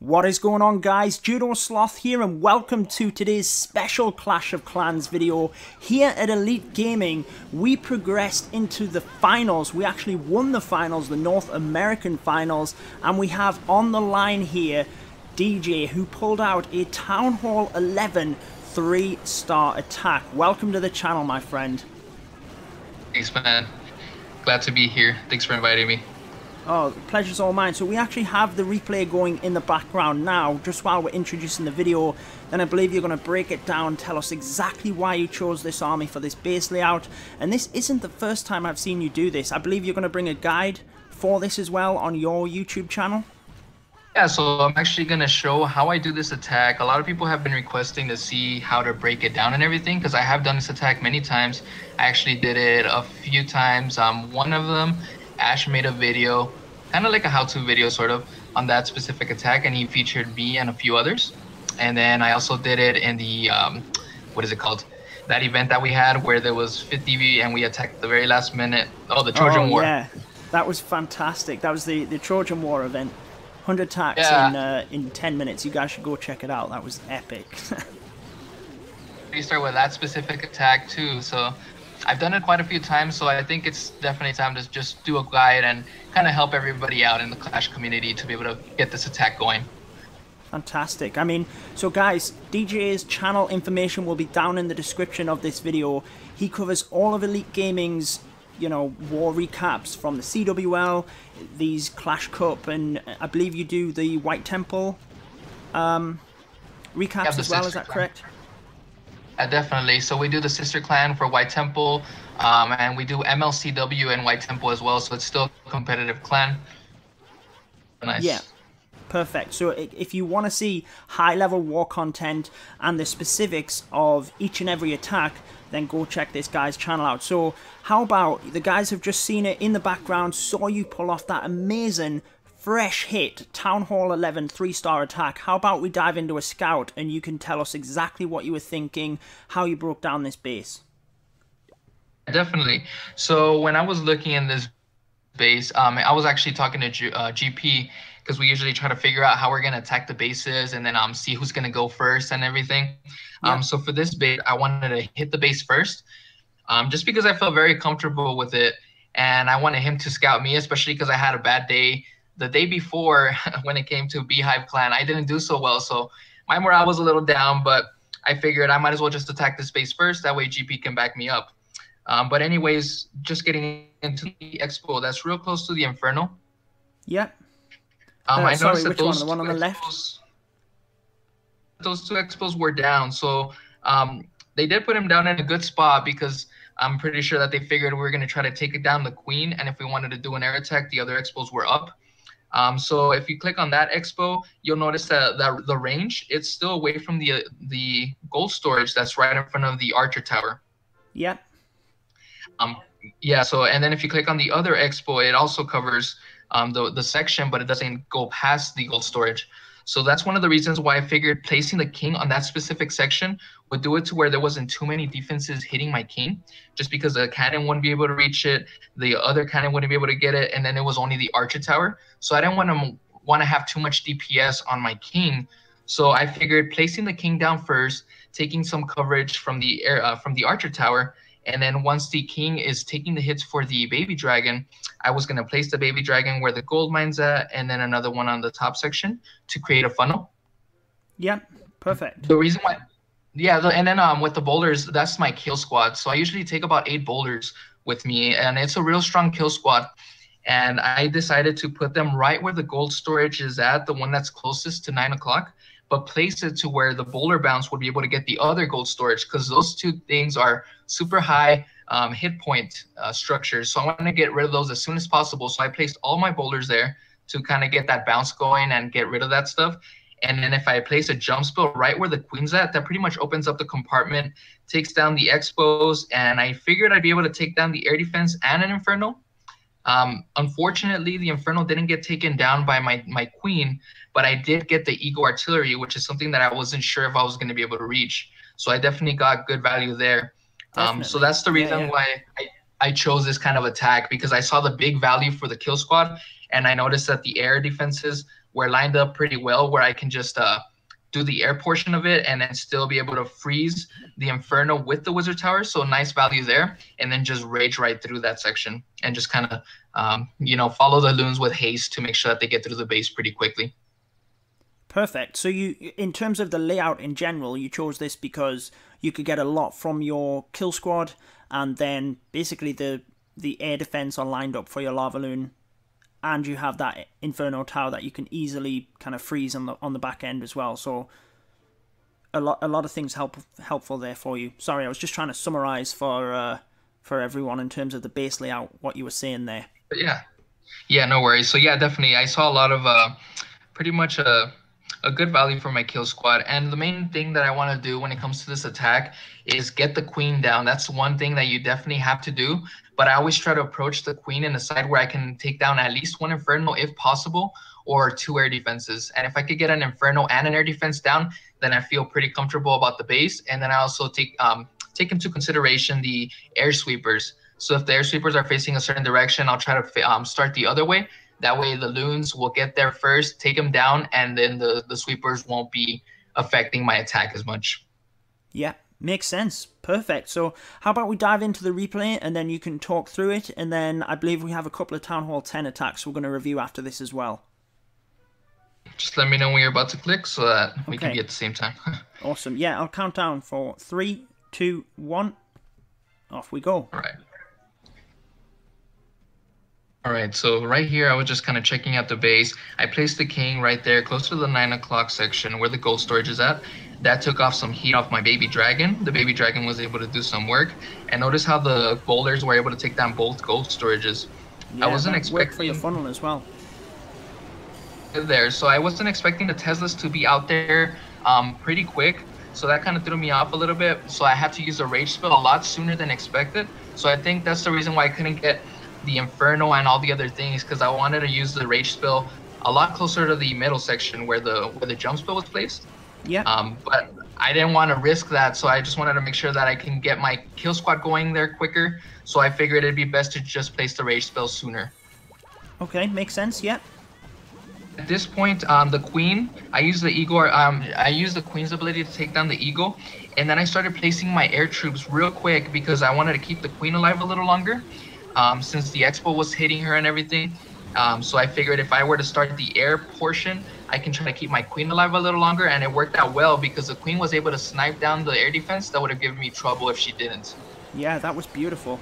What is going on, guys? Judo Sloth here, and welcome to today's special Clash of Clans video. Here at Elite Gaming, we progressed into the finals. We actually won the finals, the North American finals, and we have on the line here DJ, who pulled out a Town Hall 11 3-star attack. Welcome to the channel, my friend. Thanks, man. Glad to be here. Thanks for inviting me. Oh, the pleasure's all mine. So we actually have the replay going in the background now, just while we're introducing the video. Then I believe you're going to break it down, tell us exactly why you chose this army for this base layout. And this isn't the first time I've seen you do this. I believe you're going to bring a guide for this as well on your YouTube channel. Yeah, so I'm actually going to show how I do this attack. A lot of people have been requesting to see how to break it down and everything, because I have done this attack many times. I actually did it a few times. One of them, Ash made a video, kind of like a how-to video sort of, on that specific attack, and he featured me and a few others. And then I also did it in the, what is it called? That event that we had where there was 50 and we attacked the very last minute. Oh, the Trojan War. Yeah, that was fantastic. That was the Trojan War event. 100 attacks in 10 minutes. You guys should go check it out. That was epic. We start with that specific attack too, so I've done it quite a few times, so I think it's definitely time to just do a guide and kind of help everybody out in the Clash community to be able to get this attack going. Fantastic. I mean, so guys, DJ's channel information will be down in the description of this video. He covers all of Elite Gaming's, you know, war recaps from the CWL, these Clash Cup, and I believe you do the White Temple recaps as well, is that correct? Definitely. So we do the sister clan for White Temple, and we do MLCW and White Temple as well, so it's still a competitive clan. Nice. Yeah, perfect. So if you want to see high-level war content and the specifics of each and every attack, then go check this guy's channel out. So how about, the guys have just seen it in the background, saw you pull off that amazing fresh hit Town Hall 11 3-star attack. How about we dive into a scout and you can tell us exactly what you were thinking, how you broke down this base. Definitely. So when I was looking in this base, I was actually talking to GP, because we usually try to figure out how we're going to attack the bases and then see who's going to go first and everything. Yeah. So for this base, I wanted to hit the base first, just because I felt very comfortable with it, and I wanted him to scout me, especially because I had a bad day the day before when it came to Beehive Clan. I didn't do so well, so my morale was a little down, but I figured I might as well just attack this base first. That way GP can back me up. But anyways, just getting into the expo, that's real close to the Inferno. Yep. I sorry, noticed that which one? The one on the left? Those two expos were down, so they did put him down in a good spot, because I'm pretty sure that they figured we were going to try to take it down the queen, and if we wanted to do an air attack, the other expos were up. So if you click on that expo, you'll notice that the range, it's still away from the gold storage that's right in front of the archer tower. Yep. Yeah, so, and then if you click on the other expo, it also covers the section, but it doesn't go past the gold storage. So that's one of the reasons why I figured placing the king on that specific section would do it to where there wasn't too many defenses hitting my king, just because the cannon wouldn't be able to reach it, the other cannon wouldn't be able to get it, and then it was only the archer tower. So I didn't want to have too much DPS on my king. So I figured placing the king down first, taking some coverage from the archer tower, and then once the king is taking the hits for the baby dragon, I was going to place the baby dragon where the gold mine's at, and then another one on the top section to create a funnel. Yep, perfect. The reason why, yeah, and then with the boulders, that's my kill squad. So I usually take about 8 boulders with me, and it's a real strong kill squad. And I decided to put them right where the gold storage is at, the one that's closest to 9 o'clock, but place it to where the boulder bounce would be able to get the other gold storage, because those two things are super high hit point structures. So I want to get rid of those as soon as possible. So I placed all my boulders there to kind of get that bounce going and get rid of that stuff. And then if I place a jump spell right where the queen's at, that pretty much opens up the compartment, takes down the expos, and I figured I'd be able to take down the air defense and an Inferno. Unfortunately, the Inferno didn't get taken down by my queen, but I did get the Eagle Artillery, which is something that I wasn't sure if I was going to be able to reach. So I definitely got good value there. So that's the reason why I chose this kind of attack, because I saw the big value for the kill squad, and I noticed that the air defenses were lined up pretty well, where I can just do the air portion of it and then still be able to freeze the Inferno with the Wizard Tower. So nice value there. And then just rage right through that section and just kind of, you know, follow the loons with haste to make sure that they get through the base pretty quickly. Perfect. So you, in terms of the layout in general, you chose this because you could get a lot from your kill squad, and then basically the air defense are lined up for your lava loon, and you have that Inferno Tower that you can easily kind of freeze on the back end as well. So a lot of things helpful there for you. Sorry, I was just trying to summarize for everyone in terms of the base layout, what you were saying there. But yeah, no worries. So yeah, definitely, I saw a lot of pretty much a good value for my kill squad. And the main thing that I want to do when it comes to this attack is get the queen down. That's one thing that you definitely have to do. But I always try to approach the queen in a side where I can take down at least one Inferno if possible, or 2 air defenses. And if I could get an Inferno and an air defense down, then I feel pretty comfortable about the base. And then I also take into consideration the air sweepers. So if the air sweepers are facing a certain direction, I'll try to start the other way. That way the loons will get there first, take them down, and then the sweepers won't be affecting my attack as much. Yeah, makes sense. Perfect. So how about we dive into the replay, and then you can talk through it, and then I believe we have a couple of Town Hall 10 attacks we're going to review after this as well. Just let me know when you're about to click so that we can be at the same time. Awesome. Yeah, I'll count down for 3, 2, 1. Off we go. All right, so right here, I was just kind of checking out the base. I placed the king right there, close to the 9 o'clock section where the gold storage is at. That took off some heat off my baby dragon. The baby dragon was able to do some work. And notice how the boulders were able to take down both gold storages. Yeah, I wasn't expecting for your funnel as well. There, so I wasn't expecting the Teslas to be out there pretty quick. So that kind of threw me off a little bit. So I had to use the rage spell a lot sooner than expected. So I think that's the reason why I couldn't get the Inferno and all the other things, because I wanted to use the rage spell a lot closer to the middle section where the jump spell was placed. Yeah. But I didn't want to risk that, so I just wanted to make sure that I can get my kill squad going there quicker. So I figured it'd be best to just place the rage spell sooner. Okay, makes sense. Yeah. At this point, the queen, I used the eagle. I used the queen's ability to take down the eagle, and then I started placing my air troops real quick because I wanted to keep the queen alive a little longer. Since the expo was hitting her and everything. So I figured if I were to start the air portion, I can try to keep my queen alive a little longer, and it worked out well because the queen was able to snipe down the air defense that would have given me trouble if she didn't. Yeah, that was beautiful.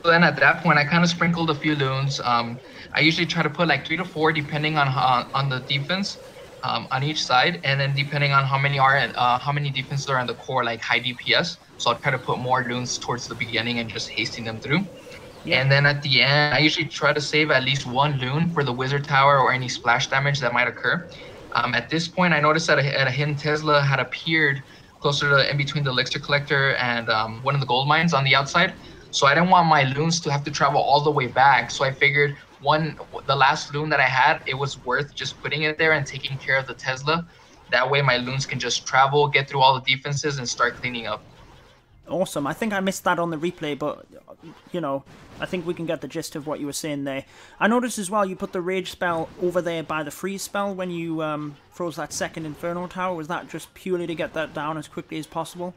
So then at that point, I kind of sprinkled a few loons. I usually try to put like 3 to 4 depending on the defense on each side, and then depending on how many defenses are in the core, like high DPS. So I'll try to put more loons towards the beginning and just hasting them through. Yeah. And then at the end, I usually try to save at least 1 loon for the Wizard Tower or any splash damage that might occur. At this point, I noticed that a hidden Tesla had appeared closer to in between the Elixir Collector and one of the gold mines on the outside. So I didn't want my loons to have to travel all the way back. So I figured the last loon that I had, it was worth just putting it there and taking care of the Tesla. That way my loons can just travel, get through all the defenses, and start cleaning up. Awesome. I think I missed that on the replay, but, you know, I think we can get the gist of what you were saying there. I noticed as well you put the rage spell over there by the freeze spell when you froze that second Inferno Tower. Was that just purely to get that down as quickly as possible?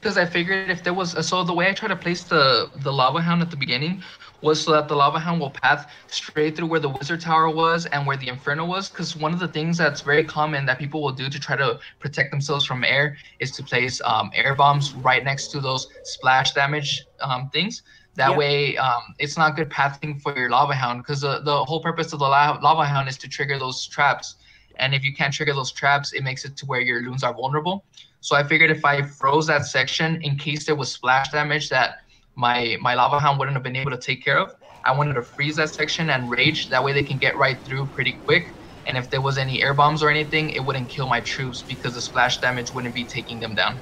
Because I figured if there was... So the way I try to place the Lava Hound at the beginning was so that the Lava Hound will path straight through where the Wizard Tower was and where the Inferno was. Because one of the things that's very common that people will do to try to protect themselves from air is to place air bombs right next to those splash damage things. That way, it's not good pathing for your Lava Hound, because the whole purpose of the Lava Hound is to trigger those traps. And if you can't trigger those traps, it makes it to where your loons are vulnerable. So I figured if I froze that section in case there was splash damage that my Lava Hound wouldn't have been able to take care of, I wanted to freeze that section and rage. That way they can get right through pretty quick. And if there was any air bombs or anything, it wouldn't kill my troops because the splash damage wouldn't be taking them down.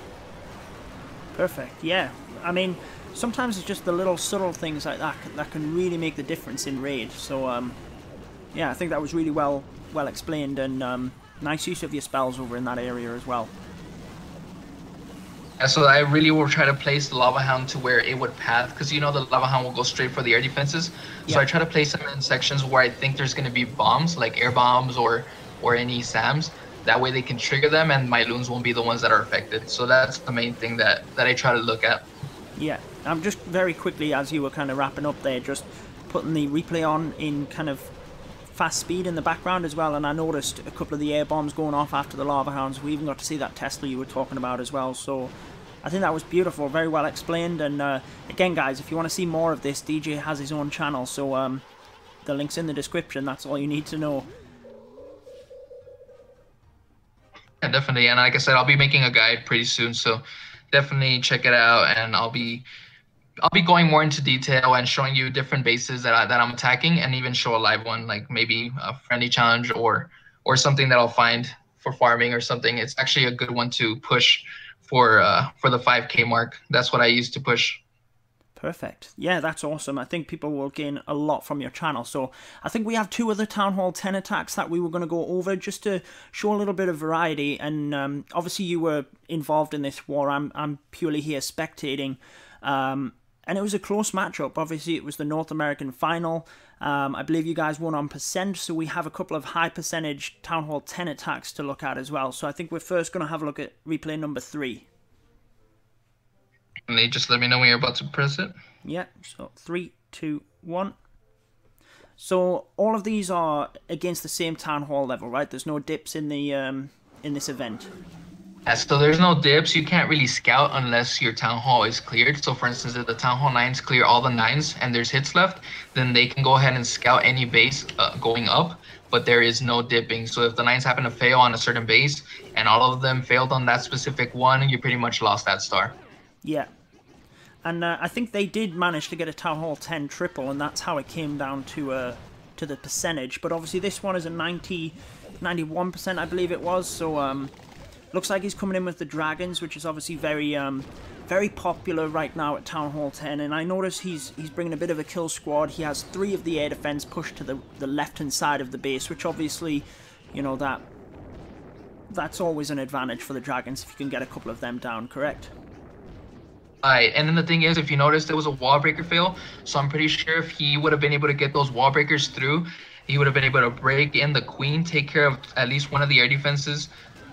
Perfect. Yeah. I mean, sometimes it's just the little subtle things like that that can really make the difference in raid. So, yeah, I think that was really well explained, and nice use of your spells over in that area as well. So I really will try to place the lava hound to where it would path, because you know the lava hound will go straight for the air defenses. So I try to place them in sections where I think there's going to be bombs, like air bombs or any SAMs. That way they can trigger them, and my loons won't be the ones that are affected. So that's the main thing that I try to look at. Yeah, I'm just very quickly, as you were kind of wrapping up there, just putting the replay on in kind of fast speed in the background as well, and I noticed a couple of the air bombs going off after the lava hounds. We even got to see that Tesla you were talking about as well, so I think that was beautiful, very well explained. And again guys, if you want to see more of this, DJ has his own channel, so the link's in the description. That's all you need to know. Yeah, definitely. And like I said, I'll be making a guide pretty soon, so definitely check it out, and I'll be going more into detail and showing you different bases that I'm attacking, and even show a live one, like maybe a friendly challenge or something that I'll find for farming or something. It's actually a good one to push for the 5K mark. That's what I use to push. Perfect. Yeah, that's awesome. I think people will gain a lot from your channel. So I think we have 2 other Town Hall 10 attacks that we were going to go over just to show a little bit of variety. And obviously you were involved in this war. I'm purely here spectating. And it was a close matchup. Obviously, it was the North American final. I believe you guys won on percent, so we have a couple of high percentage Town Hall 10 attacks to look at as well. So I think we're first going to have a look at replay number 3. And they just let me know when you're about to press it. Yeah, so 3, 2, 1. So all of these are against the same Town Hall level, right? There's no dips in the in this event. Yeah, so there's no dips. You can't really scout unless your Town Hall is cleared. So for instance, if the Town Hall 9s clear all the 9s and there's hits left, then they can go ahead and scout any base going up, but there is no dipping. So if the 9s happen to fail on a certain base and all of them failed on that specific one, you pretty much lost that star. Yeah. And I think they did manage to get a Town Hall 10 triple, and that's how it came down to the percentage. But obviously this one is a 91%, I believe it was. So looks like he's coming in with the dragons, which is obviously very popular right now at Town Hall 10. And I notice he's bringing a bit of a kill squad. He has 3 of the air defense pushed to the left-hand side of the base, which obviously, you know, that's always an advantage for the dragons if you can get a couple of them down, correct? Right, and then the thing is, if you notice, there was a wall breaker fail, so I'm pretty sure if he would have been able to get those wall breakers through, he would have been able to break in the queen, take care of at least one of the air defenses,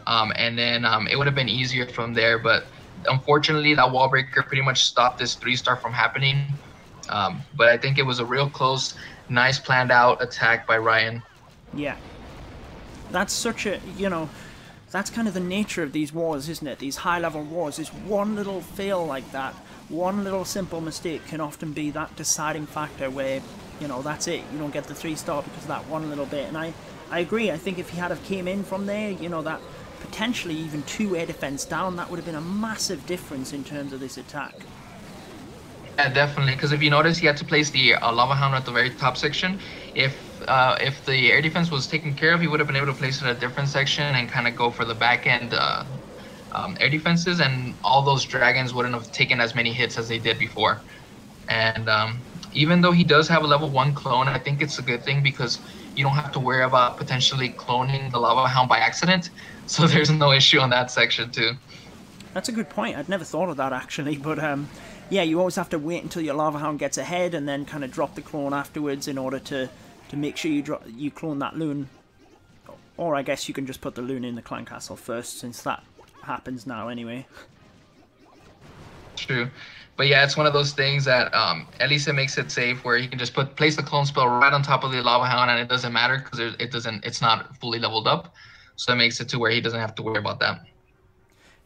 and then it would have been easier from there. But unfortunately, that wall breaker pretty much stopped this 3-star from happening. But I think it was a real close, nice planned out attack by Ryan. Yeah, that's such a, you know, that's kind of the nature of these wars, isn't it? These high-level wars. Is one little fail like that, one little simple mistake can often be that deciding factor where, you know, that's it. You don't get the 3-star because of that one little bit. And I agree. I think if he had have came in from there, you know, that potentially even 2 air defense down, that would have been a massive difference in terms of this attack. Yeah, definitely. Because if you notice, he had to place the lava hound at the very top section. If the air defense was taken care of, he would have been able to place it at a different section and kind of go for the back end air defenses, and all those dragons wouldn't have taken as many hits as they did before. And even though he does have a level 1 clone, I think it's a good thing because you don't have to worry about potentially cloning the lava hound by accident. So there's no issue on that section too. That's a good point. I'd never thought of that actually, but yeah, you always have to wait until your lava hound gets ahead and then kind of drop the clone afterwards in order to make sure you clone that loon. Or I guess you can just put the loon in the clan castle first, since that happens now anyway. True. But yeah, it's one of those things that at least it makes it safe, where you can just place the clone spell right on top of the lava hound and it doesn't matter because it's not fully leveled up. So it makes it to where he doesn't have to worry about that.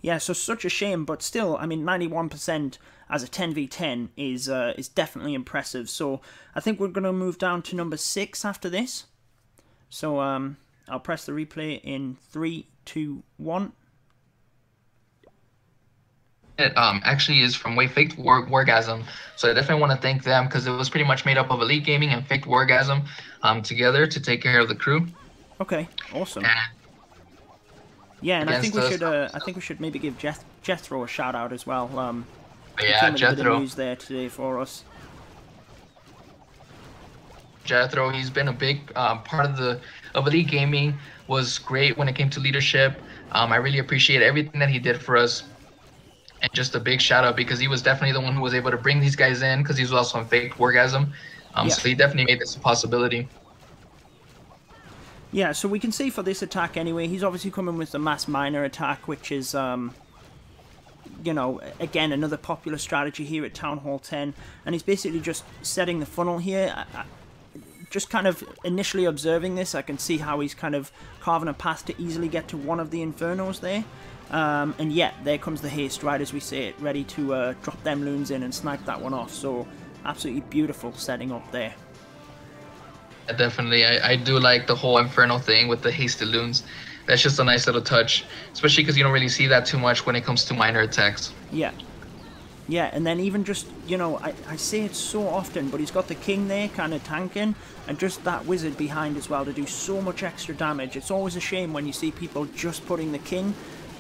Yeah, so such a shame, but still, I mean, 91% as a 10v10 is definitely impressive. So I think we're going to move down to number 6 after this. So I'll press the replay in 3, 2, 1. It actually is from Faked Wargasm. So I definitely want to thank them because it was pretty much made up of Elite Gaming and Faked Wargasm together to take care of the crew. Okay, awesome. Yeah, and I think we should maybe give Jethro a shout out as well. Yeah, Jethro. A bit of news there today for us. Jethro, he's been a big part of Elite Gaming. Was great when it came to leadership. I really appreciate everything that he did for us. And just a big shout out because he was definitely the one who was able to bring these guys in because he was also on fake orgasm. Yeah. So he definitely made this a possibility. Yeah, so we can see for this attack anyway, he's obviously coming with the mass miner attack, which is, you know, again, another popular strategy here at Town Hall 10. And he's basically just setting the funnel here. Just kind of initially observing this, I can see how he's kind of carving a path to easily get to one of the Infernos there. And yeah, there comes the haste right as we say it, ready to drop them loons in and snipe that one off. So absolutely beautiful setting up there. Yeah, definitely, I do like the whole Inferno thing with the hasted loons. That's just a nice little touch, especially because you don't really see that too much when it comes to minor attacks. Yeah. Yeah, and then even just, you know, I say it so often, but he's got the king there kind of tanking, and just that wizard behind as well to do so much extra damage. It's always a shame when you see people just putting the king,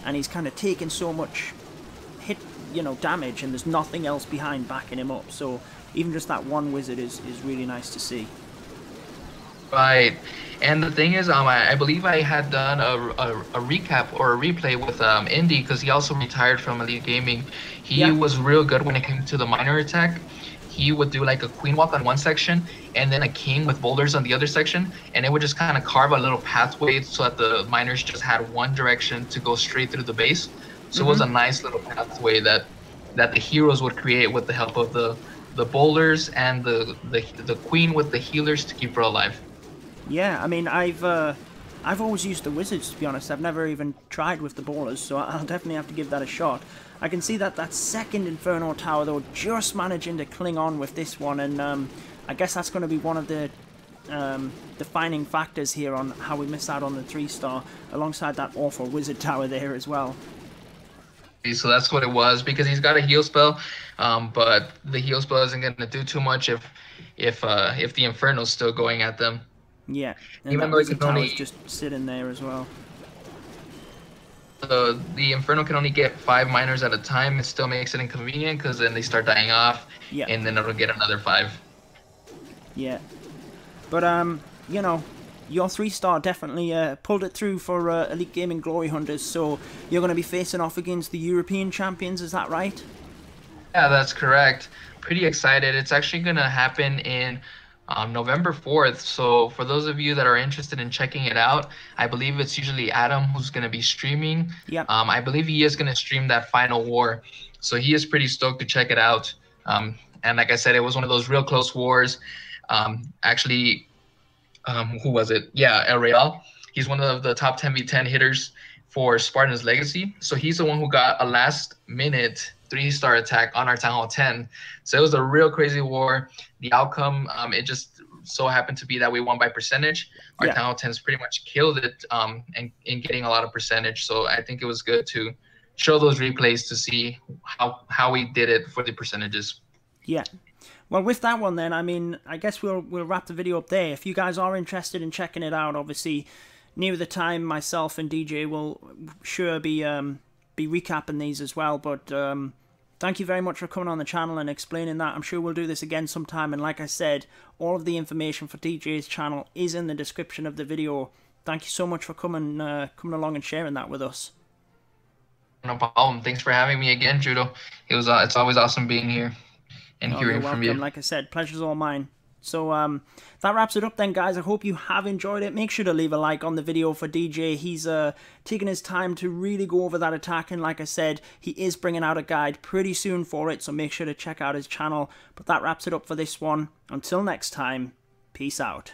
and he's kind of taking so much hit, you know, damage, and there's nothing else behind backing him up. So even just that one wizard is really nice to see. Right, and the thing is, I believe I had done a recap or a replay with Indy because he also retired from Elite Gaming. He was real good when it came to the minor attack. He would do like a queen walk on one section and then a king with boulders on the other section, and it would just kind of carve a little pathway so that the miners just had one direction to go straight through the base. So it was a nice little pathway that the heroes would create with the help of the boulders and the queen with the healers to keep her alive. Yeah, I mean, I've always used the wizards, to be honest. I've never even tried with the ballers, so I'll definitely have to give that a shot. I can see that second Inferno Tower, though, just managing to cling on with this one, and I guess that's going to be one of the defining factors here on how we miss out on the 3-star, alongside that awful wizard tower there as well. So that's what it was, because he's got a heal spell, but the heal spell isn't going to do too much if the Inferno's still going at them. Yeah, and even that though wizard tower's just sitting there as well. The Inferno can only get 5 miners at a time. It still makes it inconvenient because then they start dying off, and then it'll get another 5. Yeah, but you know, your 3-star definitely pulled it through for Elite Gaming Glory Hunters. So you're going to be facing off against the European champions, is that right? Yeah, that's correct. Pretty excited. It's actually going to happen in November 4th. So for those of you that are interested in checking it out, I believe it's usually Adam who's going to be streaming. Yeah. I believe he is going to stream that final war. So he is pretty stoked to check it out. And like I said, it was one of those real close wars. Actually, who was it? Yeah, El Real. He's one of the top 10v10 hitters for Spartan's Legacy. So he's the one who got a last-minute 3-star attack on our Town Hall 10. So it was a real crazy war. The outcome, it just so happened to be that we won by percentage. Our Town Hall 10's pretty much killed it and in getting a lot of percentage. So I think it was good to show those replays to see how we did it for the percentages. Yeah. Well, with that one then, I mean, I guess we'll wrap the video up there. If you guys are interested in checking it out, obviously, near the time, myself and DJ will sure be recapping these as well. But thank you very much for coming on the channel and explaining that. I'm sure we'll do this again sometime. And like I said, all of the information for DJ's channel is in the description of the video. Thank you so much for coming along and sharing that with us. No problem. Thanks for having me again, Judo. It's always awesome being here and hearing from you. Like I said, pleasure's all mine. So that wraps it up then, guys. I hope you have enjoyed it. Make sure to leave a like on the video for DJ. He's taking his time to really go over that attack, and like I said, he is bringing out a guide pretty soon for it, so make sure to check out his channel. But that wraps it up for this one. Until next time, peace out.